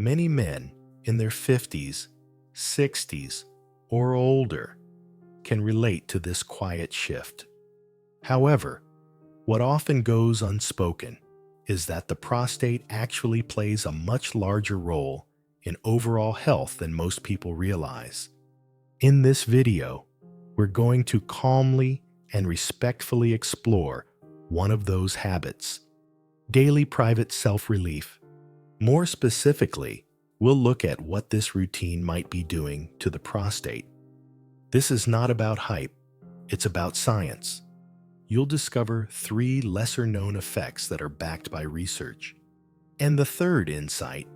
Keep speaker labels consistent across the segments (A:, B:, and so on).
A: Many men in their 50s, 60s, or older can relate to this quiet shift. However, what often goes unspoken is that the prostate actually plays a much larger role in overall health than most people realize. In this video, we're going to calmly and respectfully explore one of those habits: daily private self-relief. More specifically, we'll look at what this routine might be doing to the prostate. This is not about hype, it's about science. You'll discover 3 lesser-known effects that are backed by research. And the third insight,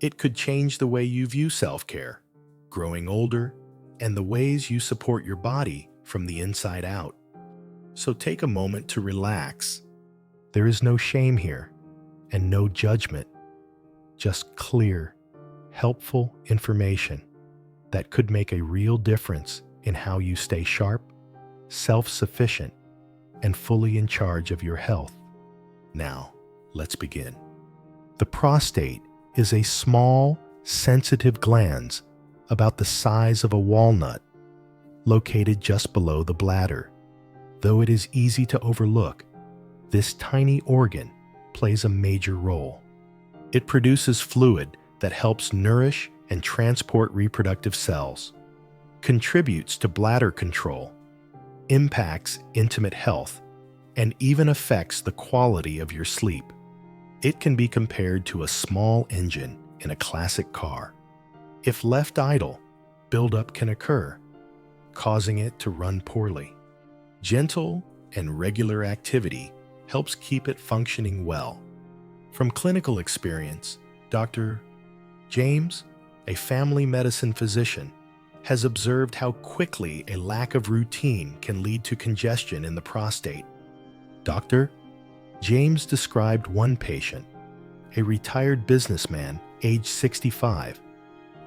A: it could change the way you view self-care, growing older, and the ways you support your body from the inside out. So take a moment to relax. There is no shame here and no judgment, just clear, helpful information that could make a real difference in how you stay sharp, self-sufficient, and fully in charge of your health. Now, let's begin. The prostate is a small, sensitive gland about the size of a walnut, located just below the bladder. Though it is easy to overlook, this tiny organ plays a major role. It produces fluid that helps nourish and transport reproductive cells, contributes to bladder control, impacts intimate health, and even affects the quality of your sleep. It can be compared to a small engine in a classic car. If left idle, buildup can occur, causing it to run poorly. Gentle and regular activity helps keep it functioning well. From clinical experience, Dr. James, a family medicine physician, has observed how quickly a lack of routine can lead to congestion in the prostate. Dr. James described one patient, a retired businessman aged 65,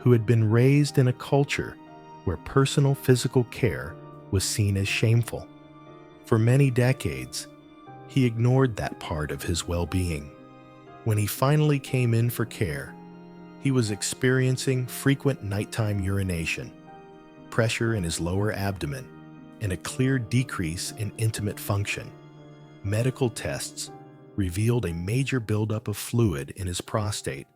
A: who had been raised in a culture where personal physical care was seen as shameful. For many decades, he ignored that part of his well-being. When he finally came in for care, he was experiencing frequent nighttime urination, pressure in his lower abdomen, and a clear decrease in intimate function. Medical tests revealed a major buildup of fluid in his prostate,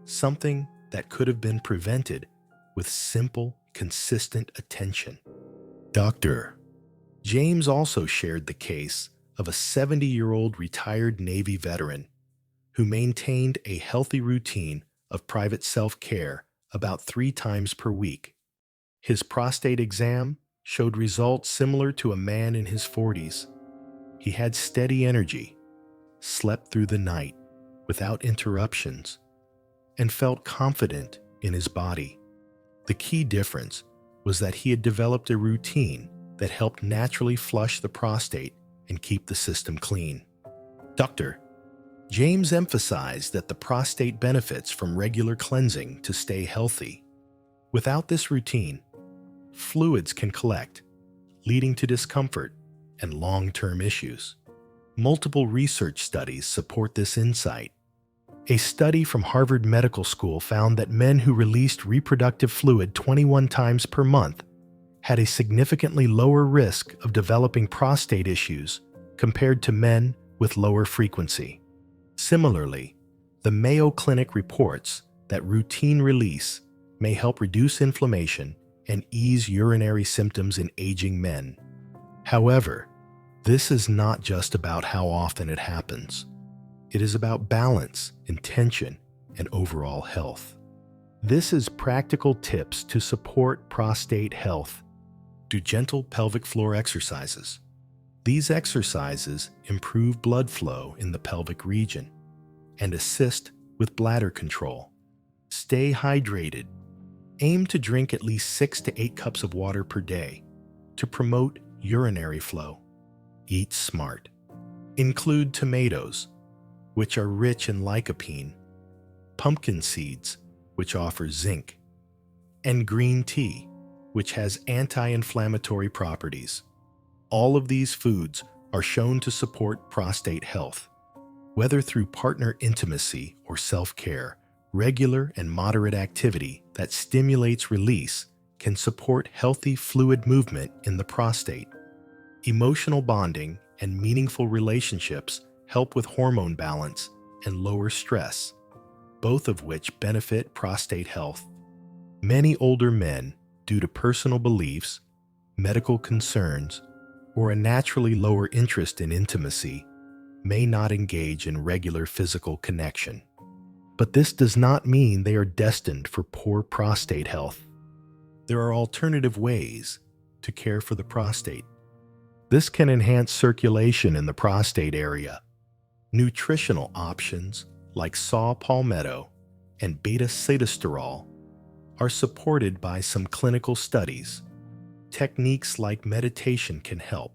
A: something that could have been prevented with simple, consistent attention. Dr. James also shared the case of a 70-year-old retired Navy veteran who maintained a healthy routine of private self-care about 3 times per week. His prostate exam showed results similar to a man in his 40s. He had steady energy, slept through the night without interruptions, and felt confident in his body. The key difference was that he had developed a routine that helped naturally flush the prostate and keep the system clean. Dr. James emphasized that the prostate benefits from regular cleansing to stay healthy. Without this routine, fluids can collect, leading to discomfort and long-term issues. Multiple research studies support this insight. A study from Harvard Medical School found that men who released reproductive fluid 21 times per month had a significantly lower risk of developing prostate issues compared to men with lower frequency. Similarly, the Mayo Clinic reports that routine release may help reduce inflammation and ease urinary symptoms in aging men. However, this is not just about how often it happens. It is about balance, intention, and overall health. This is practical tips to support prostate health. Do gentle pelvic floor exercises. These exercises improve blood flow in the pelvic region and assist with bladder control. Stay hydrated. Aim to drink at least 6 to 8 cups of water per day to promote urinary flow. Eat smart. Include tomatoes, which are rich in lycopene, pumpkin seeds, which offer zinc, and green tea, which has anti-inflammatory properties. All of these foods are shown to support prostate health. Whether through partner intimacy or self-care, Regular and moderate activity that stimulates release can support healthy fluid movement in the prostate. Emotional bonding and meaningful relationships help with hormone balance and lower stress, both of which benefit prostate health. Many older men, due to personal beliefs, medical concerns, or a naturally lower interest in intimacy, may not engage in regular physical connection. But this does not mean they are destined for poor prostate health. There are alternative ways to care for the prostate. This can enhance circulation in the prostate area. Nutritional options like saw palmetto and beta-sitosterol are supported by some clinical studies. Techniques like meditation can help,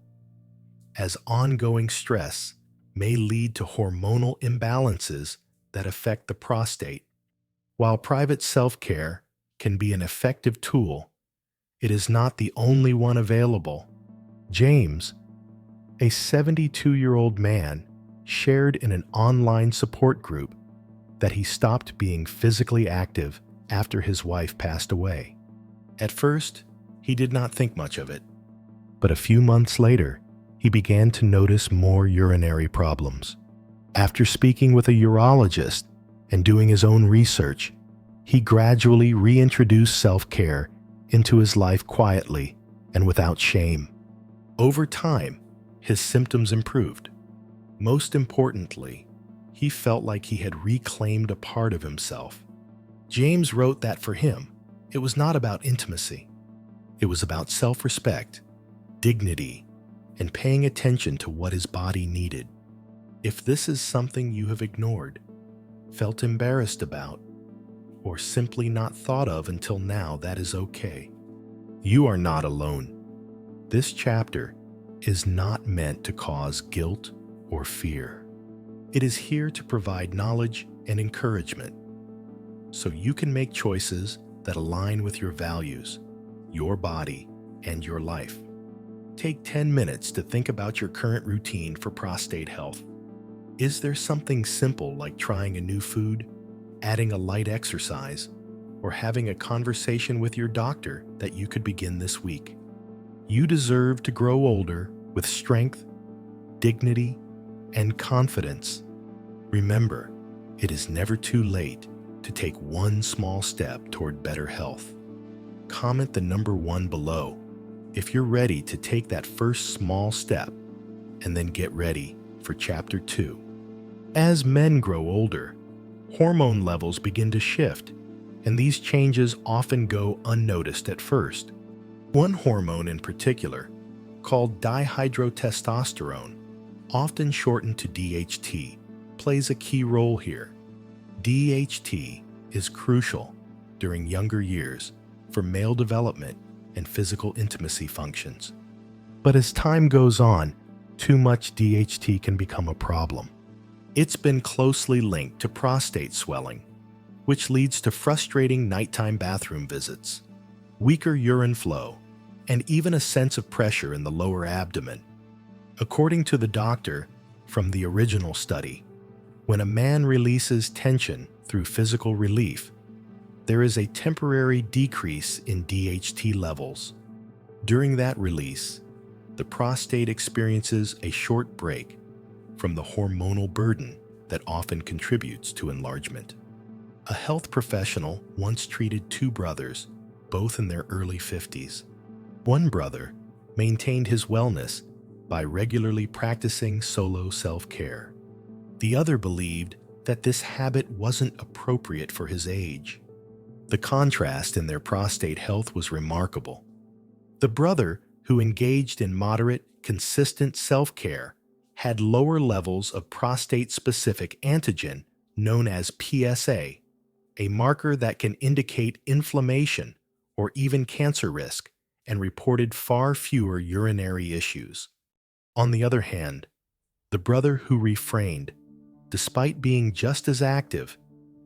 A: as ongoing stress may lead to hormonal imbalances that affect the prostate. While private self-care can be an effective tool, it is not the only one available. James, a 72-year-old man, shared in an online support group that he stopped being physically active after his wife passed away. At first, he did not think much of it, but a few months later, he began to notice more urinary problems. After speaking with a urologist and doing his own research, he gradually reintroduced self-care into his life quietly and without shame. Over time, his symptoms improved. Most importantly, he felt like he had reclaimed a part of himself. James wrote that for him, it was not about intimacy. It was about self-respect, dignity, and paying attention to what his body needed. If this is something you have ignored, felt embarrassed about, or simply not thought of until now, that is okay. You are not alone. This chapter is not meant to cause guilt or fear. It is here to provide knowledge and encouragement, so you can make choices that align with your values, your body, and your life. Take 10 minutes to think about your current routine for prostate health. Is there something simple like trying a new food, adding a light exercise, or having a conversation with your doctor that you could begin this week? You deserve to grow older with strength, dignity, and confidence. Remember, it is never too late to take one small step toward better health. Comment the number 1 below if you're ready to take that first small step, and then get ready for Chapter 2. As men grow older, hormone levels begin to shift, and these changes often go unnoticed at first. One hormone in particular, called dihydrotestosterone, often shortened to DHT, plays a key role here. DHT is crucial during younger years for male development and physical intimacy functions. But as time goes on, too much DHT can become a problem. It's been closely linked to prostate swelling, which leads to frustrating nighttime bathroom visits, weaker urine flow, and even a sense of pressure in the lower abdomen. According to the doctor from the original study, when a man releases tension through physical relief, there is a temporary decrease in DHT levels. During that release, the prostate experiences a short break from the hormonal burden that often contributes to enlargement. A health professional once treated 2 brothers, both in their early 50s. One brother maintained his wellness by regularly practicing solo self-care. The other believed that this habit wasn't appropriate for his age. The contrast in their prostate health was remarkable. The brother, who engaged in moderate, consistent self-care, had lower levels of prostate-specific antigen known as PSA, a marker that can indicate inflammation or even cancer risk, and reported far fewer urinary issues. On the other hand, the brother who refrained, despite being just as active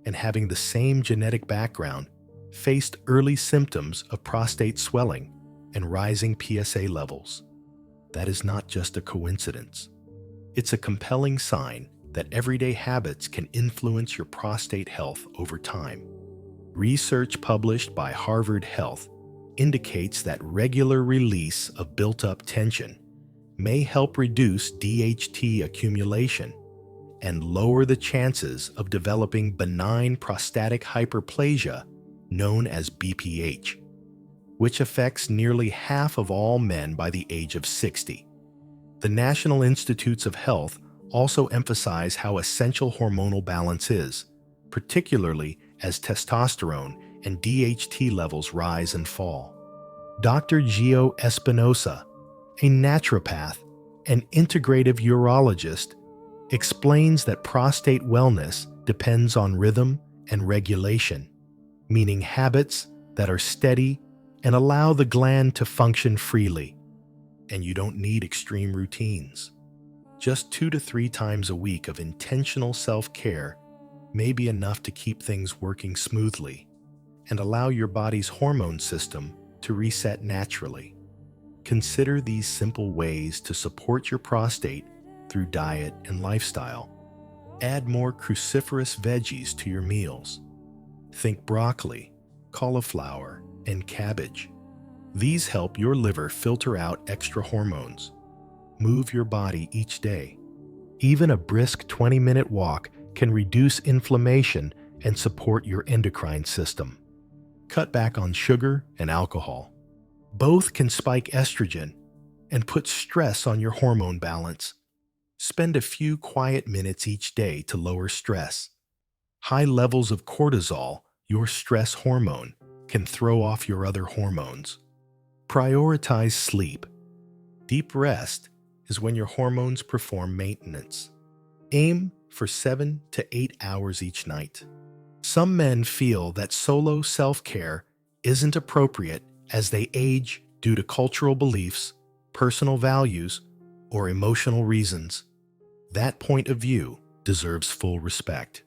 A: and having the same genetic background, faced early symptoms of prostate swelling and rising PSA levels. That is not just a coincidence. It's a compelling sign that everyday habits can influence your prostate health over time. Research published by Harvard Health indicates that regular release of built-up tension may help reduce DHT accumulation and lower the chances of developing benign prostatic hyperplasia, known as BPH, which affects nearly half of all men by the age of 60. The National Institutes of Health also emphasize how essential hormonal balance is, particularly as testosterone and DHT levels rise and fall. Dr. Gio Espinosa, a naturopath and integrative urologist, explains that prostate wellness depends on rhythm and regulation, meaning habits that are steady and allow the gland to function freely. And you don't need extreme routines. Just 2 to 3 times a week of intentional self-care may be enough to keep things working smoothly and allow your body's hormone system to reset naturally. Consider these simple ways to support your prostate through diet and lifestyle. Add more cruciferous veggies to your meals. Think broccoli, cauliflower, and cabbage. These help your liver filter out extra hormones. Move your body each day. Even a brisk 20-minute walk can reduce inflammation and support your endocrine system. Cut back on sugar and alcohol. Both can spike estrogen and put stress on your hormone balance. Spend a few quiet minutes each day to lower stress. High levels of cortisol, your stress hormone, can throw off your other hormones. Prioritize sleep. Deep rest is when your hormones perform maintenance. Aim for 7 to 8 hours each night. Some men feel that solo self-care isn't appropriate as they age due to cultural beliefs, personal values, or emotional reasons. That point of view deserves full respect.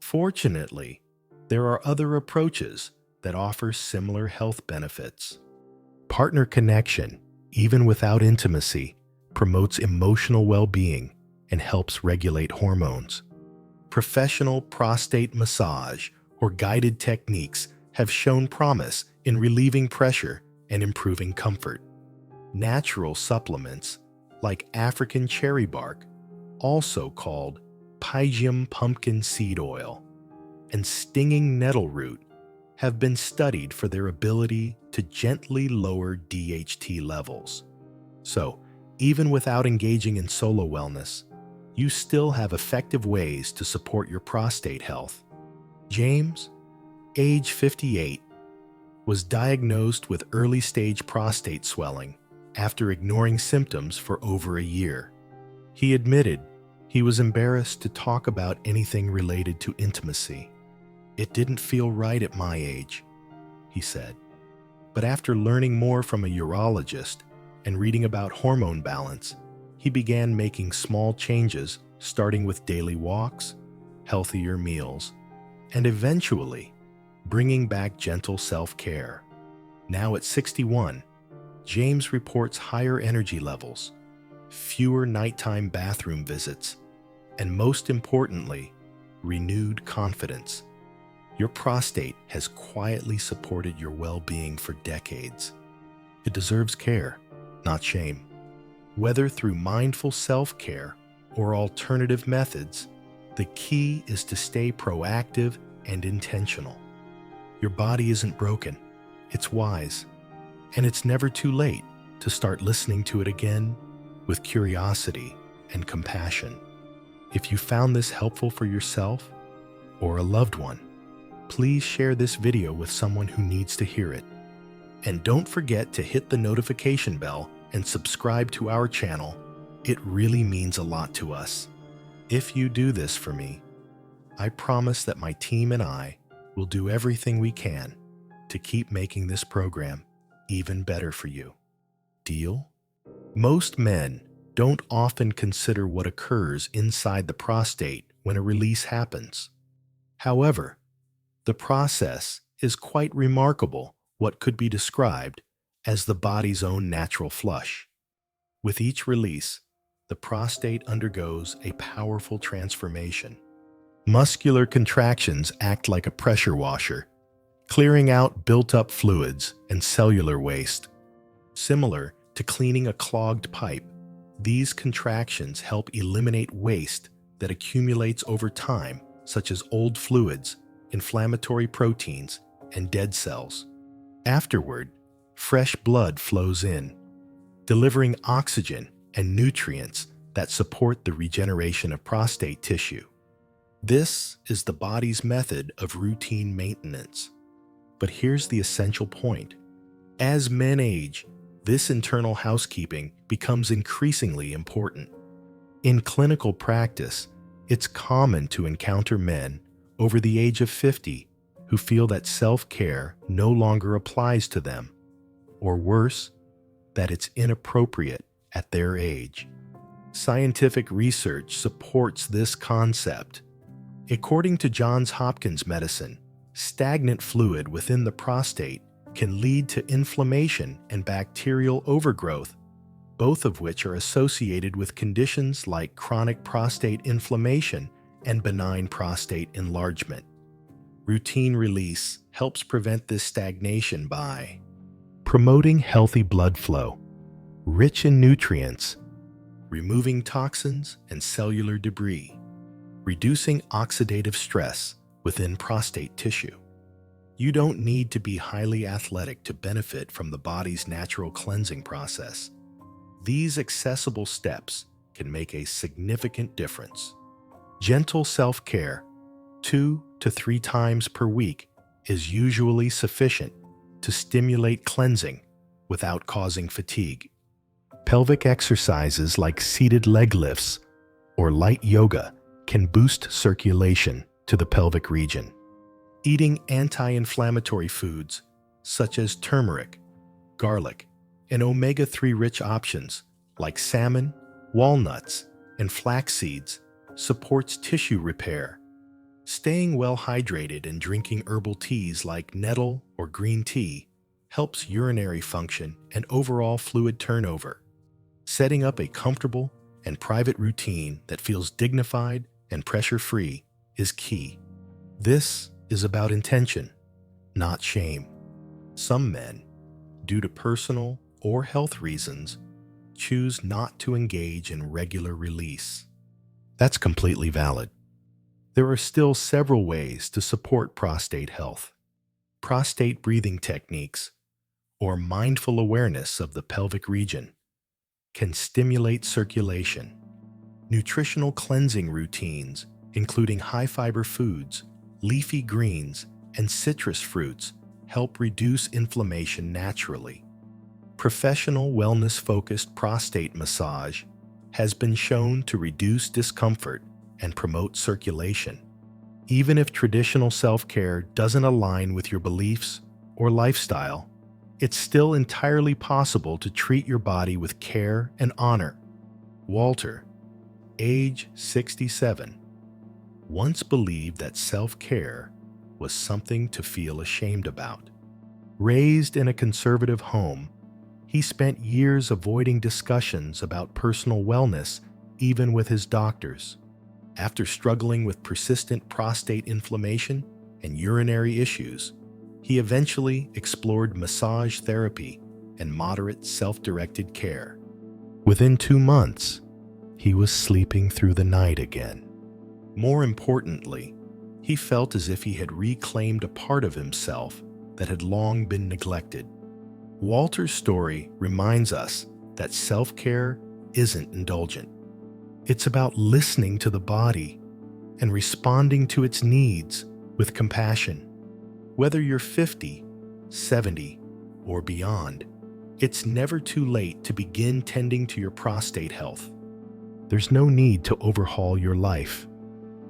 A: Fortunately, there are other approaches that offer similar health benefits. Partner connection, even without intimacy, promotes emotional well-being and helps regulate hormones. Professional prostate massage or guided techniques have shown promise in relieving pressure and improving comfort. Natural supplements like African cherry bark, also called Pygium pumpkin seed oil, and stinging nettle root have been studied for their ability to gently lower DHT levels. So, even without engaging in solo wellness, you still have effective ways to support your prostate health. James, age 58, was diagnosed with early-stage prostate swelling after ignoring symptoms for over a year. He admitted he was embarrassed to talk about anything related to intimacy. "It didn't feel right at my age," he said. But after learning more from a urologist and reading about hormone balance, he began making small changes, starting with daily walks, healthier meals, and eventually bringing back gentle self-care. Now at 61, James reports higher energy levels, fewer nighttime bathroom visits, and most importantly, renewed confidence. Your prostate has quietly supported your well-being for decades. It deserves care, not shame. Whether through mindful self-care or alternative methods, the key is to stay proactive and intentional. Your body isn't broken, it's wise, and it's never too late to start listening to it again with curiosity and compassion. If you found this helpful for yourself or a loved one, please share this video with someone who needs to hear it. And don't forget to hit the notification bell and subscribe to our channel. It really means a lot to us. If you do this for me, I promise that my team and I will do everything we can to keep making this program even better for you. Deal? Most men don't often consider what occurs inside the prostate when a release happens. However, the process is quite remarkable, what could be described as the body's own natural flush. With each release, the prostate undergoes a powerful transformation. Muscular contractions act like a pressure washer, clearing out built-up fluids and cellular waste. Similar to cleaning a clogged pipe, these contractions help eliminate waste that accumulates over time, such as old fluids, inflammatory proteins, and dead cells. Afterward, fresh blood flows in, delivering oxygen and nutrients that support the regeneration of prostate tissue. This is the body's method of routine maintenance. But here's the essential point. As men age, this internal housekeeping becomes increasingly important. In clinical practice, it's common to encounter men over the age of 50 who feel that self-care no longer applies to them, or worse, that it's inappropriate at their age. Scientific research supports this concept. According to Johns Hopkins Medicine, stagnant fluid within the prostate can lead to inflammation and bacterial overgrowth, both of which are associated with conditions like chronic prostate inflammation and benign prostate enlargement. Routine release helps prevent this stagnation by promoting healthy blood flow, rich in nutrients, removing toxins and cellular debris, reducing oxidative stress within prostate tissue. You don't need to be highly athletic to benefit from the body's natural cleansing process. These accessible steps can make a significant difference. Gentle self-care, 2 to 3 times per week, is usually sufficient to stimulate cleansing without causing fatigue. Pelvic exercises like seated leg lifts or light yoga can boost circulation to the pelvic region. Eating anti-inflammatory foods such as turmeric, garlic, and omega-3 rich options like salmon, walnuts, and flax seeds supports tissue repair. Staying well hydrated and drinking herbal teas like nettle or green tea helps urinary function and overall fluid turnover. Setting up a comfortable and private routine that feels dignified and pressure-free is key. This is about intention, not shame. Some men, due to personal or health reasons, choose not to engage in regular release. That's completely valid. There are still several ways to support prostate health. Prostate breathing techniques, or mindful awareness of the pelvic region, can stimulate circulation. Nutritional cleansing routines, including high-fiber foods, leafy greens, and citrus fruits, help reduce inflammation naturally. Professional wellness-focused prostate massage has been shown to reduce discomfort and promote circulation. Even if traditional self-care doesn't align with your beliefs or lifestyle, it's still entirely possible to treat your body with care and honor. Walter, age 67, once believed that self-care was something to feel ashamed about. Raised in a conservative home, he spent years avoiding discussions about personal wellness, even with his doctors. After struggling with persistent prostate inflammation and urinary issues, he eventually explored massage therapy and moderate self-directed care. Within 2 months, he was sleeping through the night again. More importantly, he felt as if he had reclaimed a part of himself that had long been neglected. Walter's story reminds us that self-care isn't indulgent. It's about listening to the body and responding to its needs with compassion. Whether you're 50, 70, or beyond, it's never too late to begin tending to your prostate health. There's no need to overhaul your life.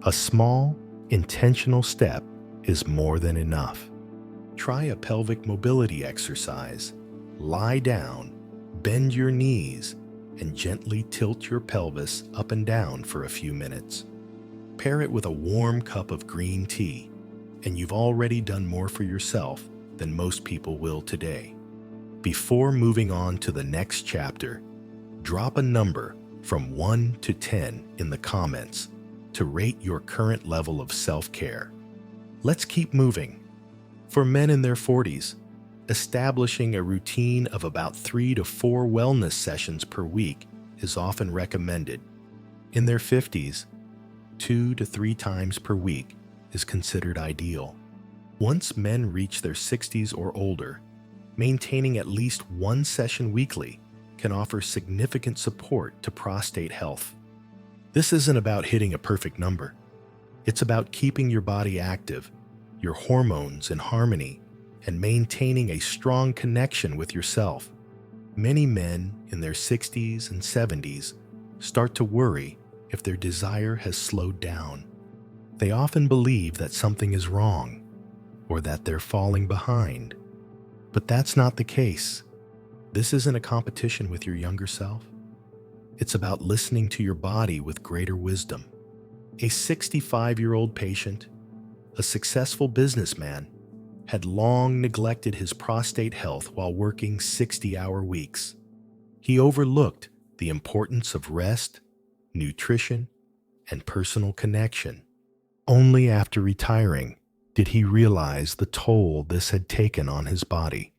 A: A small, intentional step is more than enough. Try a pelvic mobility exercise. Lie down, bend your knees, and gently tilt your pelvis up and down for a few minutes. Pair it with a warm cup of green tea, and you've already done more for yourself than most people will today. Before moving on to the next chapter, drop a number from 1 to 10 in the comments to rate your current level of self-care. Let's keep moving. For men in their 40s, establishing a routine of about 3 to 4 wellness sessions per week is often recommended. In their 50s, 2 to 3 times per week is considered ideal. Once men reach their 60s or older, maintaining at least 1 session weekly can offer significant support to prostate health. This isn't about hitting a perfect number. It's about keeping your body active, your hormones in harmony, and maintaining a strong connection with yourself. Many men in their 60s and 70s start to worry if their desire has slowed down. They often believe that something is wrong or that they're falling behind. But that's not the case. This isn't a competition with your younger self. It's about listening to your body with greater wisdom. A 65-year-old patient, a successful businessman, had long neglected his prostate health while working 60-hour weeks. He overlooked the importance of rest, nutrition, and personal connection. Only after retiring did he realize the toll this had taken on his body.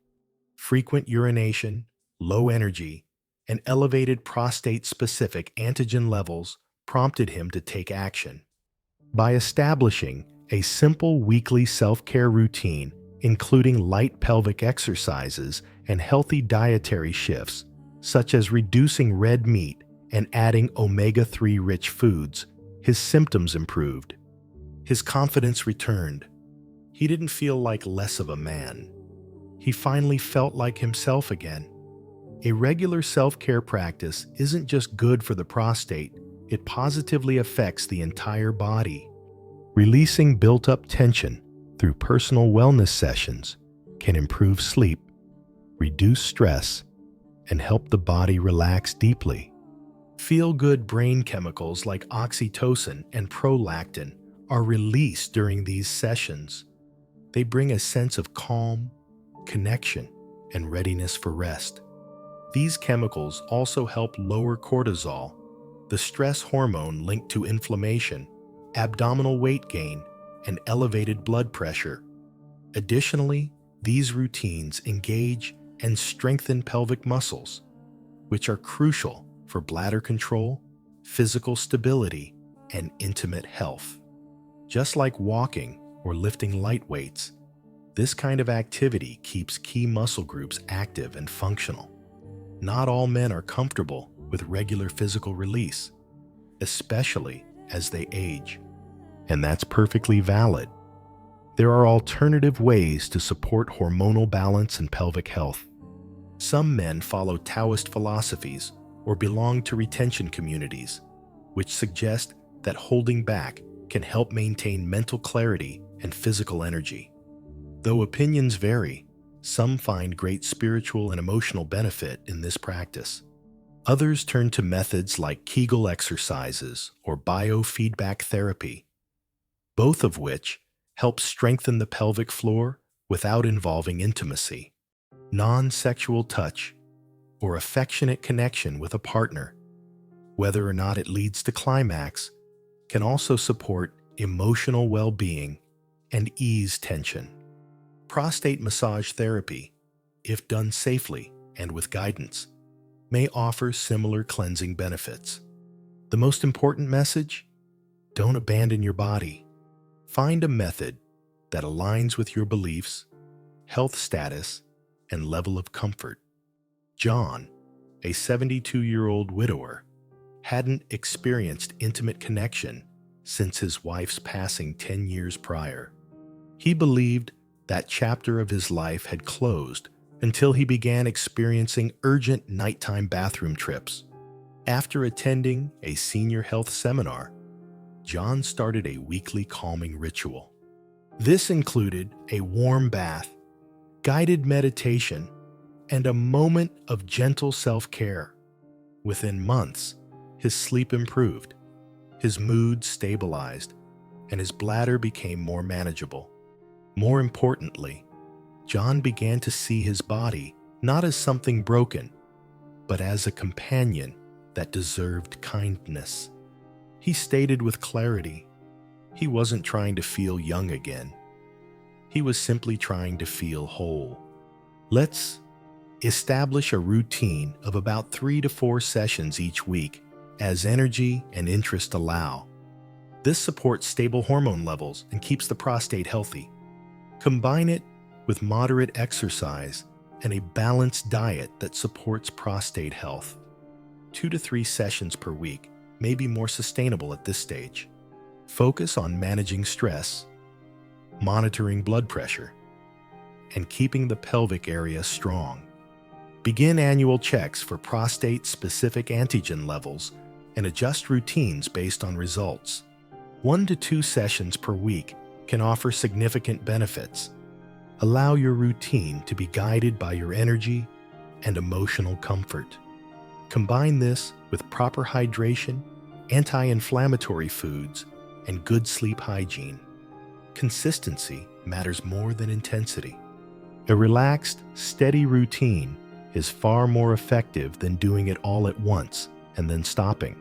A: Frequent urination, low energy, and elevated prostate-specific antigen levels prompted him to take action. By establishing a simple weekly self-care routine, including light pelvic exercises and healthy dietary shifts, such as reducing red meat and adding omega-3 rich foods, his symptoms improved. His confidence returned. He didn't feel like less of a man. He finally felt like himself again. A regular self-care practice isn't just good for the prostate, it positively affects the entire body. Releasing built-up tension through personal wellness sessions can improve sleep, reduce stress, and help the body relax deeply. Feel-good brain chemicals like oxytocin and prolactin are released during these sessions. They bring a sense of calm, connection, and readiness for rest. These chemicals also help lower cortisol, the stress hormone linked to inflammation, abdominal weight gain, and elevated blood pressure. Additionally, these routines engage and strengthen pelvic muscles, which are crucial for bladder control, physical stability, and intimate health. Just like walking or lifting light weights, this kind of activity keeps key muscle groups active and functional. Not all men are comfortable with regular physical release, especially as they age, and that's perfectly valid. There are alternative ways to support hormonal balance and pelvic health. Some men follow Taoist philosophies or belong to retention communities, which suggest that holding back can help maintain mental clarity and physical energy. Though opinions vary, some find great spiritual and emotional benefit in this practice. Others turn to methods like Kegel exercises or biofeedback therapy, both of which help strengthen the pelvic floor without involving intimacy. Non-sexual touch or affectionate connection with a partner, whether or not it leads to climax, can also support emotional well-being and ease tension. Prostate massage therapy, if done safely and with guidance, may offer similar cleansing benefits. The most important message? Don't abandon your body. Find a method that aligns with your beliefs, health status, and level of comfort. John, a 72-year-old widower, hadn't experienced intimate connection since his wife's passing 10 years prior. He believed that chapter of his life had closed until he began experiencing urgent nighttime bathroom trips. After attending a senior health seminar, John started a weekly calming ritual. This included a warm bath, guided meditation, and a moment of gentle self-care. Within months, his sleep improved, his mood stabilized, and his bladder became more manageable. More importantly, John began to see his body not as something broken, but as a companion that deserved kindness. He stated with clarity, he wasn't trying to feel young again. He was simply trying to feel whole. Let's establish a routine of about 3 to 4 sessions each week as energy and interest allow. This supports stable hormone levels and keeps the prostate healthy. Combine it with moderate exercise and a balanced diet that supports prostate health. 2 to 3 sessions per week may be more sustainable at this stage. Focus on managing stress, monitoring blood pressure, and keeping the pelvic area strong. Begin annual checks for prostate-specific antigen levels and adjust routines based on results. 1 to 2 sessions per week can offer significant benefits. Allow your routine to be guided by your energy and emotional comfort. Combine this with proper hydration, anti-inflammatory foods, and good sleep hygiene. Consistency matters more than intensity. A relaxed, steady routine is far more effective than doing it all at once and then stopping.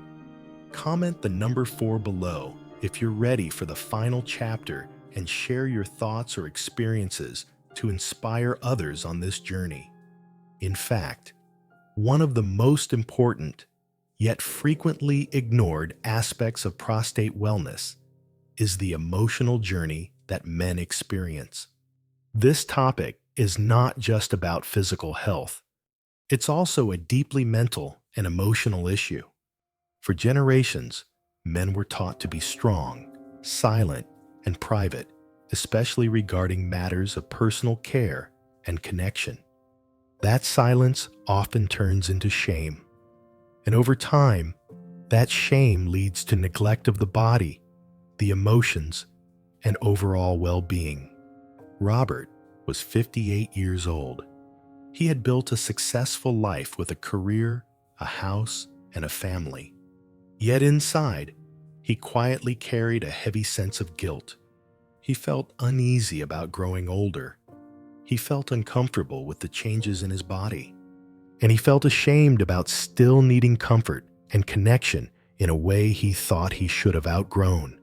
A: Comment the number 4 below if you're ready for the final chapter and share your thoughts or experiences to inspire others on this journey. In fact, one of the most important, yet frequently ignored aspects of prostate wellness is the emotional journey that men experience. This topic is not just about physical health. It's also a deeply mental and emotional issue. For generations, men were taught to be strong, silent, and private, especially regarding matters of personal care and connection. That silence often turns into shame. And over time, that shame leads to neglect of the body, the emotions, and overall well-being. Robert was 58 years old. He had built a successful life with a career, a house, and a family. Yet inside, he quietly carried a heavy sense of guilt. He felt uneasy about growing older. He felt uncomfortable with the changes in his body. And he felt ashamed about still needing comfort and connection in a way he thought he should have outgrown.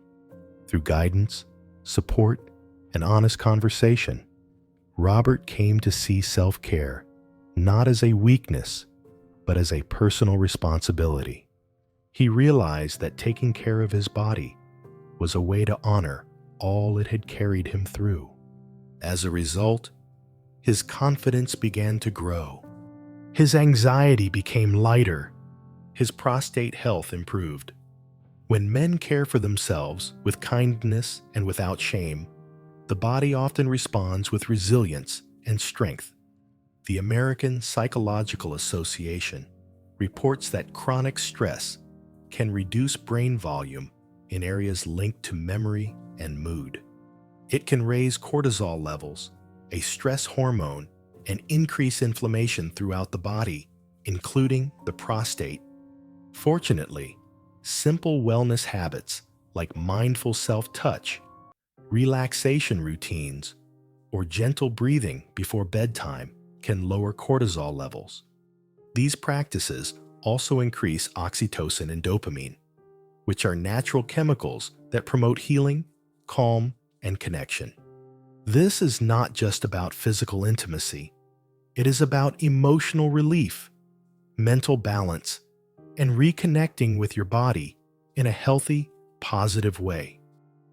A: Through guidance, support, and honest conversation, Robert came to see self-care not as a weakness, but as a personal responsibility. He realized that taking care of his body was a way to honor all it had carried him through. As a result, his confidence began to grow. His anxiety became lighter. His prostate health improved. When men care for themselves with kindness and without shame, the body often responds with resilience and strength. The American Psychological Association reports that chronic stress can reduce brain volume in areas linked to memory and mood. It can raise cortisol levels, a stress hormone, and increase inflammation throughout the body, including the prostate. Fortunately, simple wellness habits like mindful self-touch, relaxation routines, or gentle breathing before bedtime can lower cortisol levels. These practices also increase oxytocin and dopamine, which are natural chemicals that promote healing, calm, and connection. This is not just about physical intimacy. It is about emotional relief, mental balance, and reconnecting with your body in a healthy, positive way.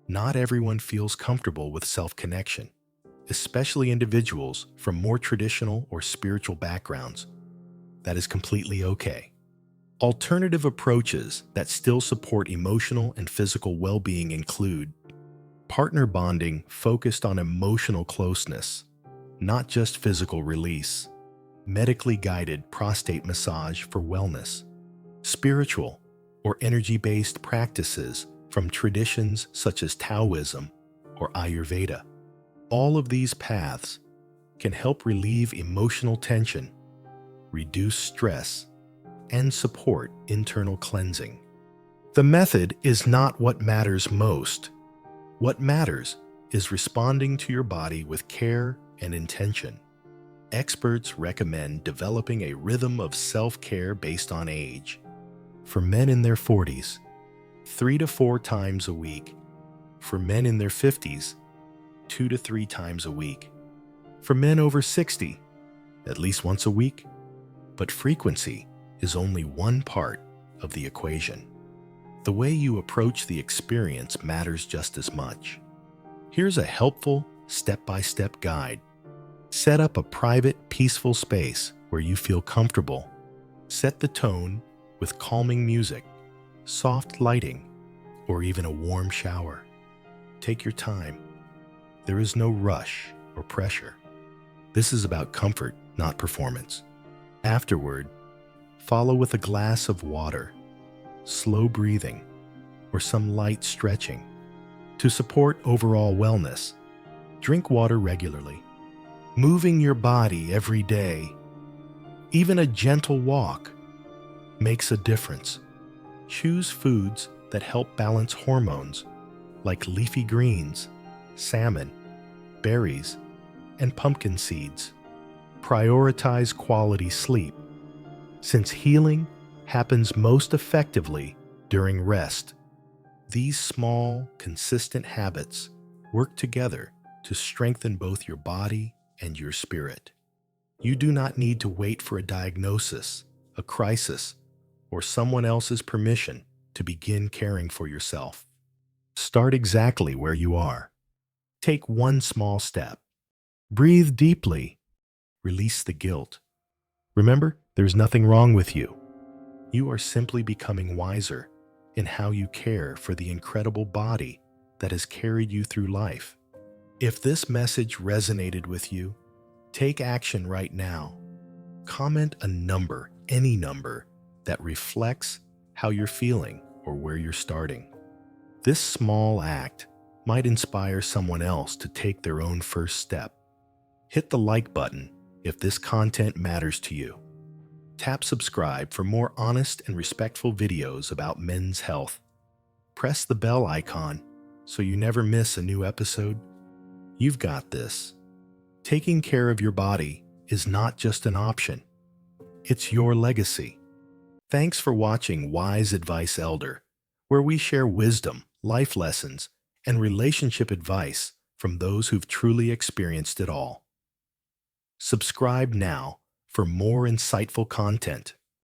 A: Not everyone feels comfortable with self-connection, especially individuals from more traditional or spiritual backgrounds. That is completely okay. Alternative approaches that still support emotional and physical well-being include partner bonding focused on emotional closeness, not just physical release, medically guided prostate massage for wellness, spiritual or energy-based practices from traditions such as Taoism or Ayurveda. All of these paths can help relieve emotional tension, reduce stress, and support internal cleansing. The method is not what matters most. What matters is responding to your body with care and intention. Experts recommend developing a rhythm of self-care based on age. For men in their 40s, 3 to 4 times a week. For men in their 50s, 2 to 3 times a week. For men over 60, at least once a week. But frequency is only one part of the equation. The way you approach the experience matters just as much. Here's a helpful step-by-step guide. Set up a private, peaceful space where you feel comfortable. Set the tone with calming music, soft lighting, or even a warm shower. Take your time. There is no rush or pressure. This is about comfort, not performance. Afterward, follow with a glass of water, slow breathing, or some light stretching. To support overall wellness, drink water regularly. Moving your body every day, even a gentle walk, makes a difference. Choose foods that help balance hormones, like leafy greens, salmon, berries, and pumpkin seeds. Prioritize quality sleep, since healing happens most effectively during rest. These small, consistent habits work together to strengthen both your body and your spirit. You do not need to wait for a diagnosis, a crisis, or someone else's permission to begin caring for yourself. Start exactly where you are. Take one small step. Breathe deeply. Release the guilt. Remember, there's nothing wrong with you. You are simply becoming wiser in how you care for the incredible body that has carried you through life. If this message resonated with you, take action right now. Comment a number, any number, that reflects how you're feeling or where you're starting. This small act might inspire someone else to take their own first step. Hit the like button if this content matters to you. Tap subscribe for more honest and respectful videos about men's health. Press the bell icon so you never miss a new episode. You've got this. Taking care of your body is not just an option. It's your legacy. Thanks for watching Wise Advice Elder, where we share wisdom, life lessons, and relationship advice from those who've truly experienced it all. Subscribe now for more insightful content.